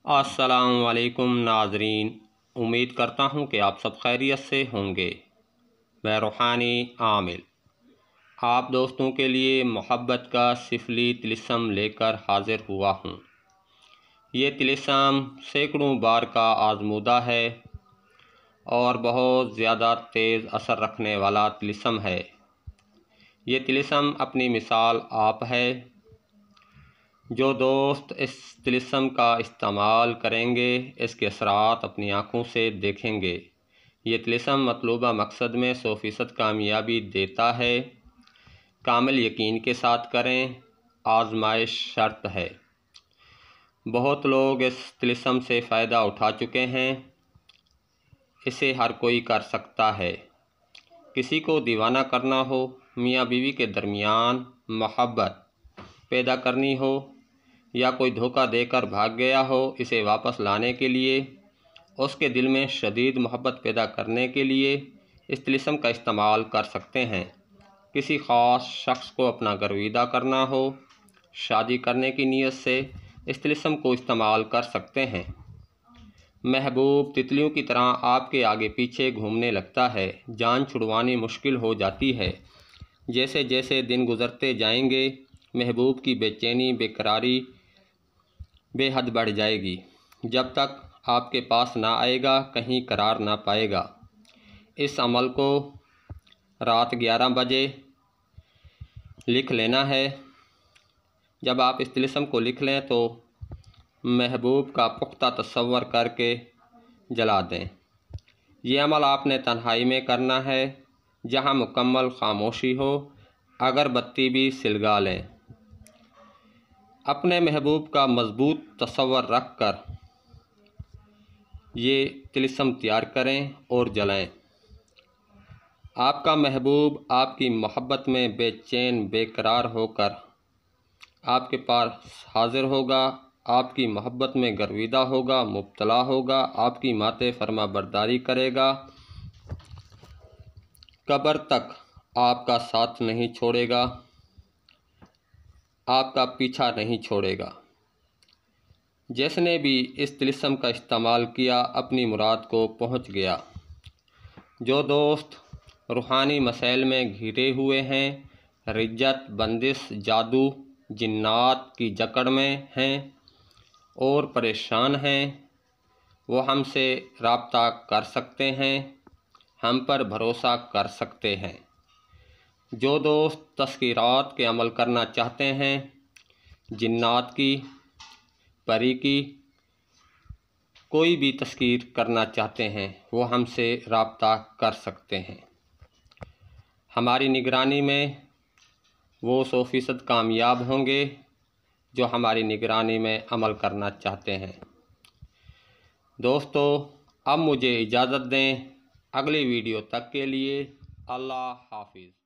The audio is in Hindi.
अस्सलाम वालेकुम नाज़रीन, उम्मीद करता हूँ कि आप सब खैरियत से होंगे। मैं रूहानी आमिल आप दोस्तों के लिए मोहब्बत का सिफली तिलिस्म लेकर हाज़िर हुआ हूँ। ये तिलिस्म सैकड़ों बार का आज़मूदा है और बहुत ज़्यादा तेज़ असर रखने वाला तिलिस्म है। ये तिलिस्म अपनी मिसाल आप है। जो दोस्त इस तिलिस्म का इस्तेमाल करेंगे इसके असरात अपनी आँखों से देखेंगे। ये तिलिस्म मतलूबा मकसद में 100% कामयाबी देता है। कामिल यकीन के साथ करें, आजमाइश शर्त है। बहुत लोग इस तिलिस्म से फ़ायदा उठा चुके हैं। इसे हर कोई कर सकता है। किसी को दीवाना करना हो, मियाँ बीवी के दरमियान मोहब्बत पैदा करनी हो या कोई धोखा देकर भाग गया हो, इसे वापस लाने के लिए, उसके दिल में शदीद मोहब्बत पैदा करने के लिए इस तिलिस्म का इस्तेमाल कर सकते हैं। किसी ख़ास शख्स को अपना गर्विदा करना हो, शादी करने की नीयत से इस तिलिस्म को इस्तेमाल कर सकते हैं। महबूब तितलियों की तरह आपके आगे पीछे घूमने लगता है, जान छुड़वानी मुश्किल हो जाती है। जैसे जैसे दिन गुज़रते जाएंगे, महबूब की बेचैनी बेकरारी बेहद बढ़ जाएगी। जब तक आपके पास ना आएगा कहीं करार ना पाएगा। इस अमल को रात 11 बजे लिख लेना है। जब आप इस तिलिस्म को लिख लें तो महबूब का पुख्ता तस्वर करके जला दें। ये अमल आपने तन्हाई में करना है, जहाँ मुकम्मल खामोशी हो। अगरबत्ती भी सिलगा लें। अपने महबूब का मजबूत तस्वर रख कर ये तिलिस्म तैयार करें और जलाएं। आपका महबूब आपकी मोहब्बत में बेचैन बेकरार होकर आपके पास हाजिर होगा, आपकी मोहब्बत में गर्विदा होगा, मुब्तला होगा, आपकी माते फरमा बरदारी करेगा, कब्र तक आपका साथ नहीं छोड़ेगा, आपका पीछा नहीं छोड़ेगा। जिसने भी इस तिलिस्म का इस्तेमाल किया अपनी मुराद को पहुंच गया। जो दोस्त रूहानी मसाइल में घिरे हुए हैं, रिज्जत बंदिश जादू जिन्नात की जकड़ में हैं और परेशान हैं, वो हमसे रब्ता कर सकते हैं, हम पर भरोसा कर सकते हैं। जो दोस्त तस्कीरात के अमल करना चाहते हैं, जिन्नात की, परी की, कोई भी तस्कीर करना चाहते हैं, वो हमसे रब्ता कर सकते हैं। हमारी निगरानी में वो 100% कामयाब होंगे जो हमारी निगरानी में अमल करना चाहते हैं। दोस्तों, अब मुझे इजाज़त दें। अगली वीडियो तक के लिए अल्लाह हाफिज़।